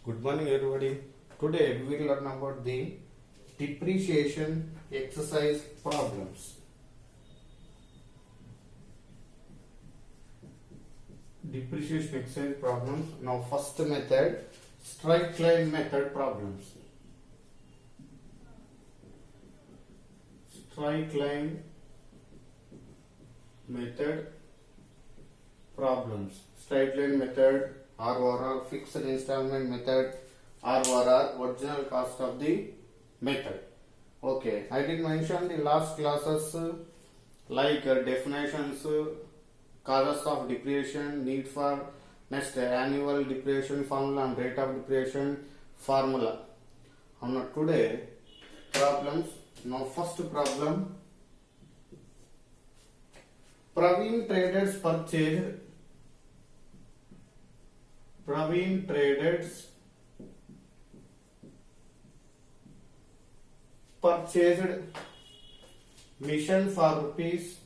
Good morning, everybody. Today we will learn about the depreciation exercise problems. Depreciation exercise problems. Now, first method, straight line method problems. Straight line method problems. Straight line method, ROR, fixed installment method, ROR, original cost of the method. Okay, I did mention the last classes like definitions, causes of depreciation, need for next annual depreciation formula and rate of depreciation formula. Now today problems. Now first problem, Praveen Traders purchased mission for rupees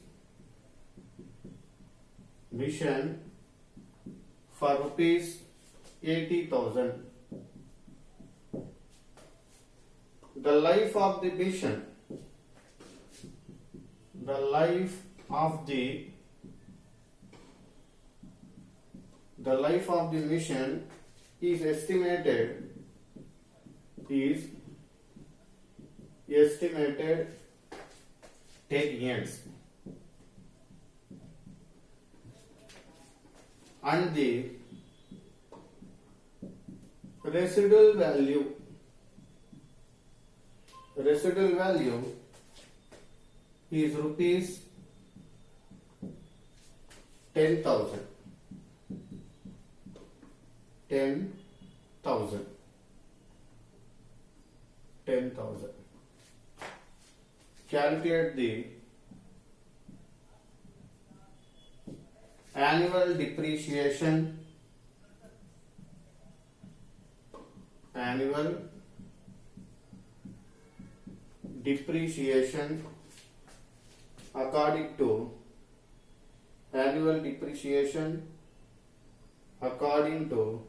80,000. The life of the mission is estimated 10 years, and the residual value is rupees 10,000. Calculate the annual depreciation according to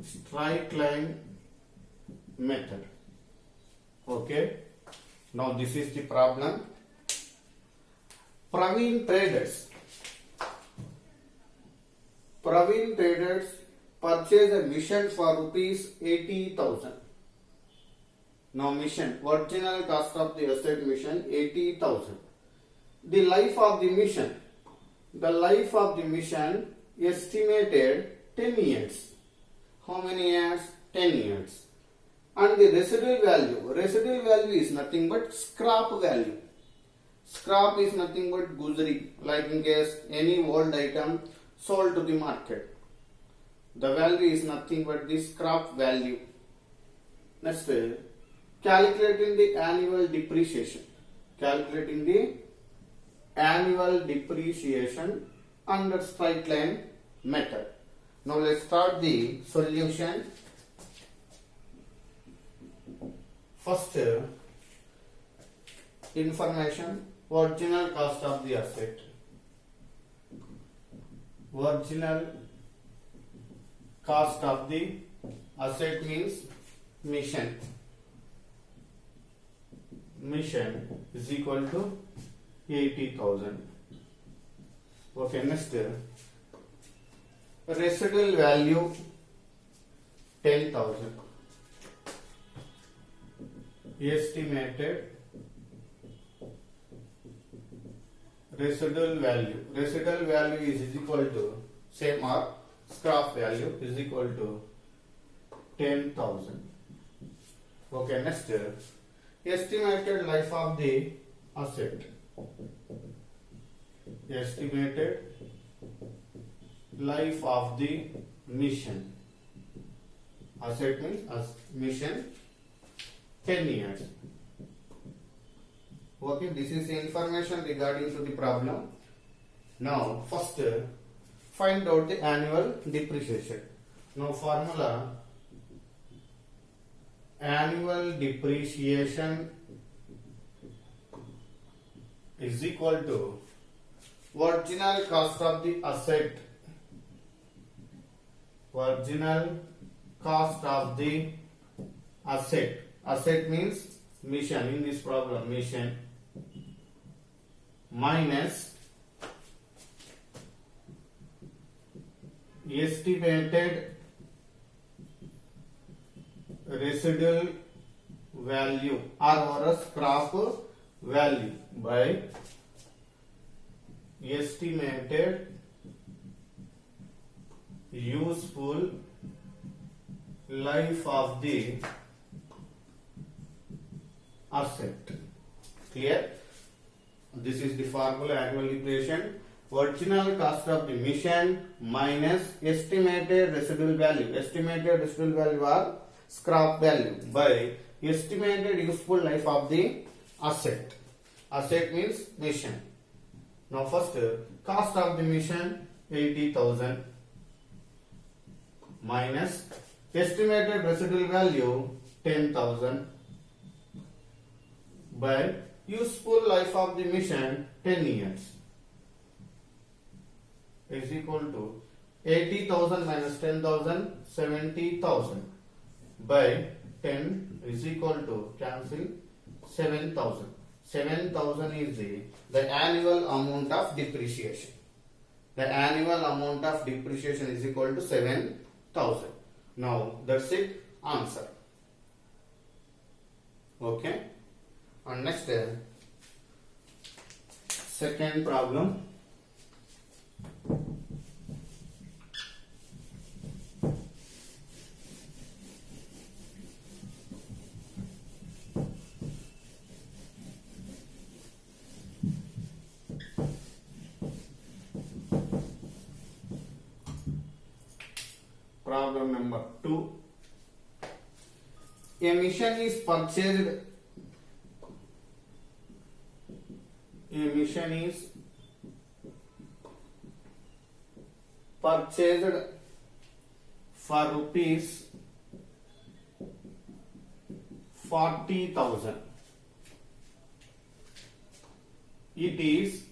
straight line method. Okay, now this is the problem. Praveen Traders purchased a mission for rupees 80,000. Now mission, original cost of the asset mission 80,000. The life of the mission estimated 10 years. How many years? 10 years. And the residual value is nothing but scrap value. Scrap is nothing but guzari, like in case any old item sold to the market. The value is nothing but the scrap value. Next, calculating the annual depreciation. Under straight line method. Now let's start the solution. First, information, original cost of the asset. Original cost of the asset means mission is equal to 80,000. Okay, next, residual value 10,000. Estimated residual value is equal to same or scrap value is equal to 10,000. Okay, next, estimated life of the asset. Estimated life of the mission. Asset means mission 10 years. Okay, this is the information regarding to the problem. Now, first find out the annual depreciation. Now, formula, annual depreciation is equal to Original cost of the asset. Original cost of the asset. Asset means mission. In this problem, mission minus estimated residual value or scrap value by estimated useful life of the asset. Clear? This is the formula, annual equation. Original cost of the mission minus estimated residual value. Estimated residual value or scrap value by estimated useful life of the asset. Asset means mission. Now first, cost of the mission 80,000 minus estimated residual value 10,000 by useful life of the mission 10 years is equal to 80,000 minus 10,000 70,000 by 10 is equal to cancel 7,000. 7,000 is the annual amount of depreciation. The annual amount of depreciation is equal to 7,000. Now that's it, answer. Okay. And next, second problem. Problem number 2. A mission is purchased. A mission is purchased for rupees 40,000. It is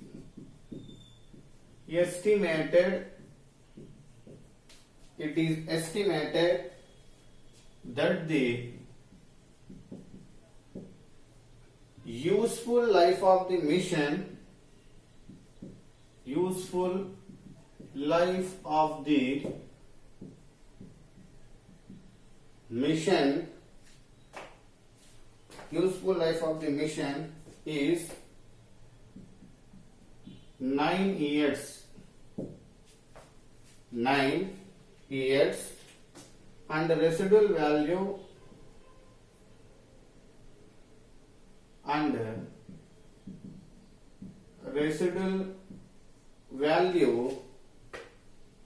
estimated that the useful life of the mission is 9 years. 9 years, and the residual value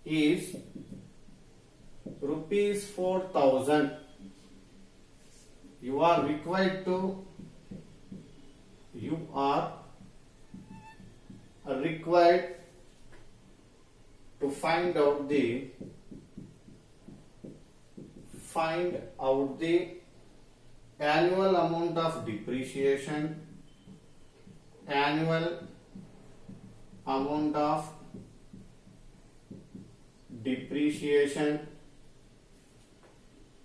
is rupees 4,000. You are required to find out the annual amount of depreciation,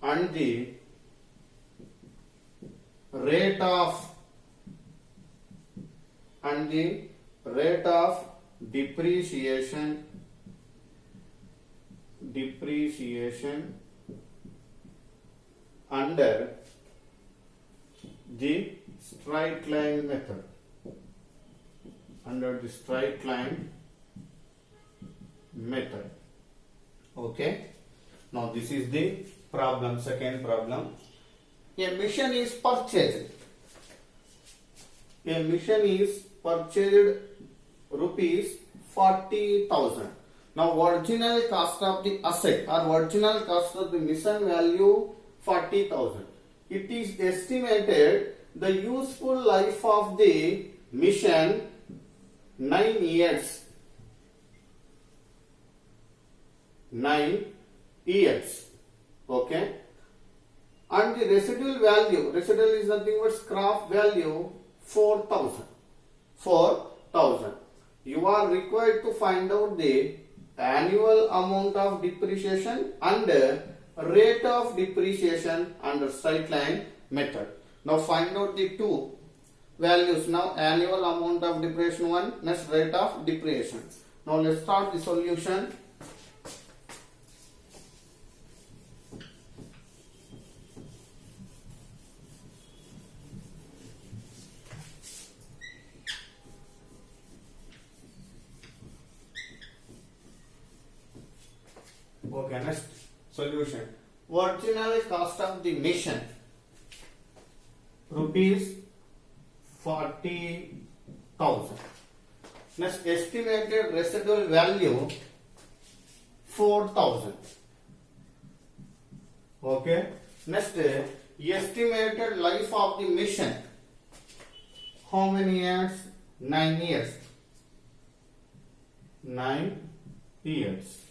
and the rate of depreciation under the straight line method. Okay. Now this is the problem, second problem. A mission is purchased. Rupees 40,000. Now original cost of the asset or original cost of the mission value 40,000. It is estimated the useful life of the mission 9 years. 9 years. Okay. And the residual value, residual is nothing but scrap value 4,000. 4,000. You you are required to find out the annual amount of depreciation and rate of depreciation under straight line method. Now find out the two values. Now annual amount of depreciation one, next rate of depreciation. Now let's start the solution. Okay, next solution. Original cost of the machine rupees 40,000. Next, estimated residual value 4,000. Okay. Next, estimated life of the machine. How many years? 9 years. 9 years.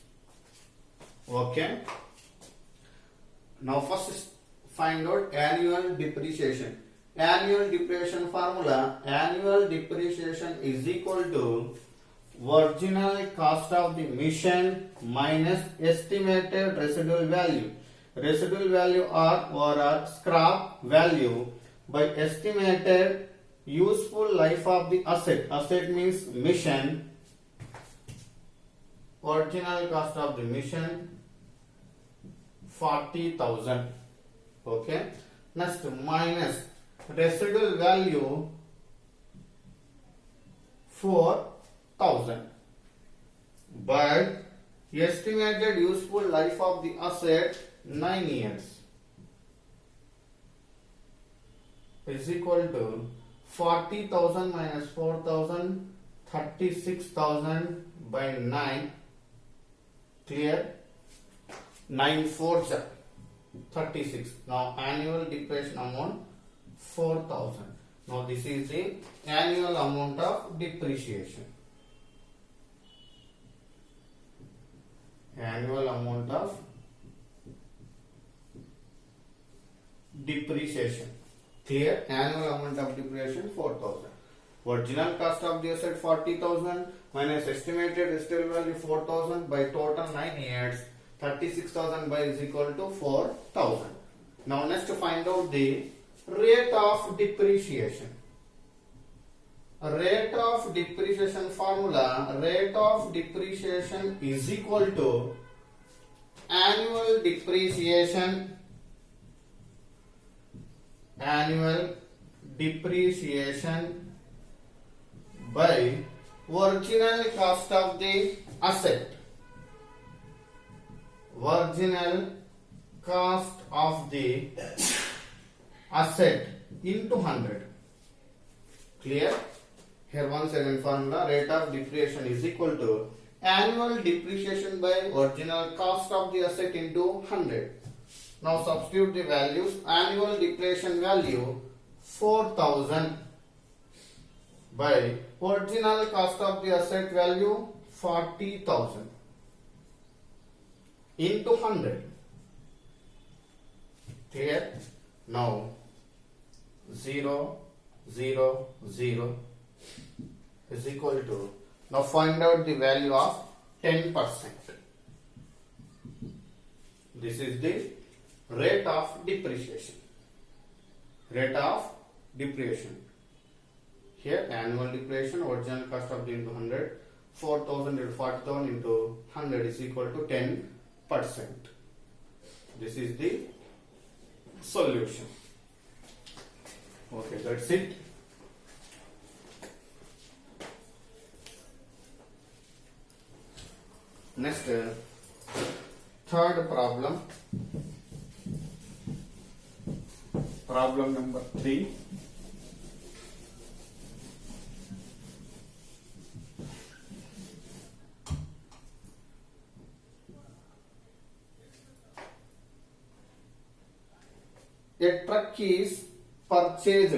Okay. Now first find out annual depreciation. Annual depreciation formula, annual depreciation is equal to original cost of the machine minus estimated residual value. Residual value or scrap value by estimated useful life of the asset. Asset means machine. Original cost of the machine 40,000. Okay. Next, minus residual value 4,000 but estimated useful life of the asset 9 years is equal to 40,000 minus 4,000, 36,000 by 9. Clear? 9 4s 36. Now annual depreciation amount 4,000. Now this is the annual amount of depreciation. Annual amount of depreciation. Clear? Annual amount of depreciation 4,000. Original cost of the asset 40,000 minus estimated residual value 4,000 by total 9 years 36,000 by is equal to 4,000. Now next to find out the rate of depreciation. Rate of depreciation formula, rate of depreciation is equal to annual depreciation by original cost of the asset. Original cost of the asset into 100. Clear? Here once again formula, rate of depreciation is equal to annual depreciation by original cost of the asset into 100. Now substitute the values. Annual depreciation value 4,000 by original cost of the asset value 40,000 into 100. Clear? Now 0, 0, 0 is equal to, now find out the value of 10%. This is the rate of depreciation. Rate of depreciation. Here annual depreciation, original cost of the into 100, 4,000 into 40,000 into 100 is equal to 10%. This is the solution. Okay, that's it. Next, third problem. Problem number 3. A truck is purchased.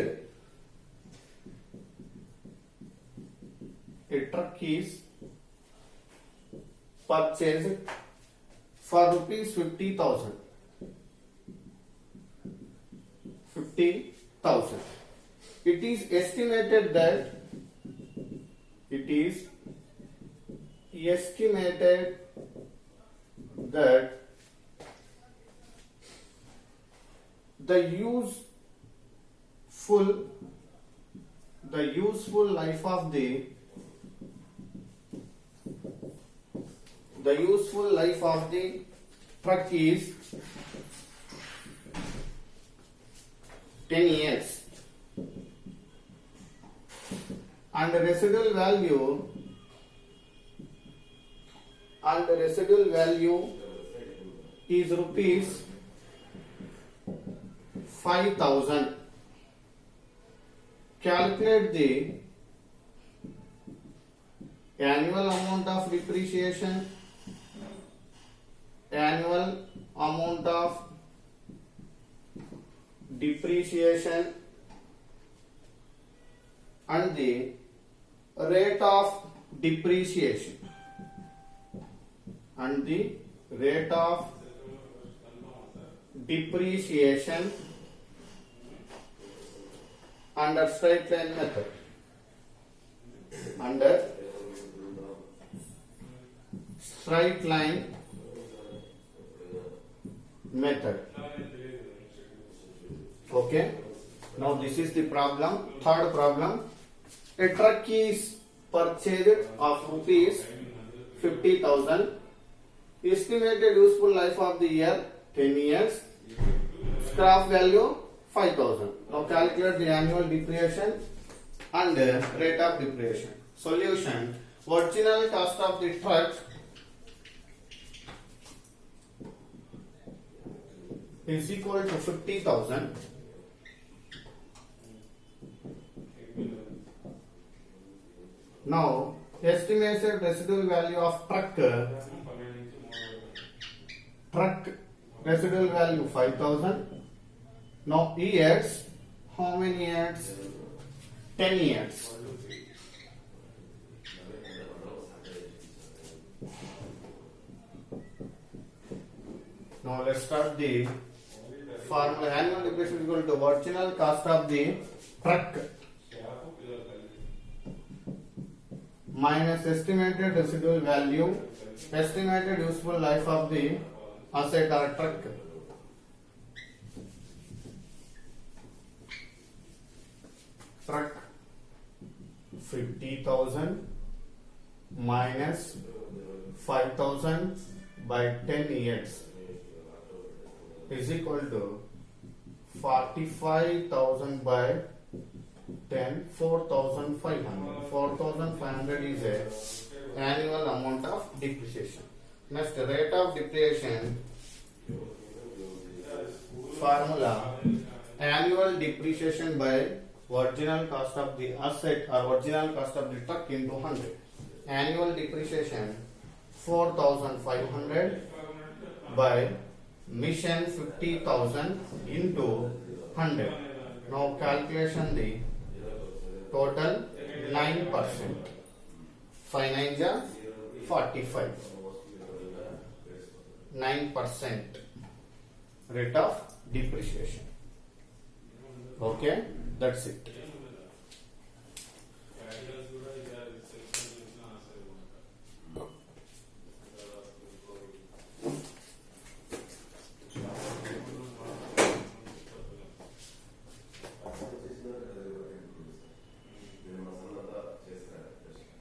A truck is purchased for rupees 50,000. 50,000. It is estimated that estimated that the useful life of the truck is 10 years, and the residual value is rupees 5,000. Calculate the annual amount of depreciation, and the rate of depreciation, under straight line method. Okay. Now this is the problem. Third problem. A truck is purchased of rupees 50,000. Estimated useful life of the year 10 years. Scrap value 5,000. Now calculate the annual depreciation and rate of depreciation. Solution. Original cost of the truck is equal to 50,000. Now estimated residual value of truck residual value 5,000. Now years, how many years? 10 years. Now let's start the formula. Annual depreciation is equal to original cost of the truck minus estimated residual value, estimated useful life of the asset or truck. Truck 50,000 minus 5,000 by 10 years is equal to 45,000 by 10, 4,500. 4,500 is a annual amount of depreciation. Next, rate of depreciation formula: annual depreciation by original cost of the asset or original cost of the truck into 100. Annual depreciation 4,500 by mission 50,000 into 100. Now calculation the total 9%. 5 9 ja 45. 9% rate of depreciation. Okay, that's it.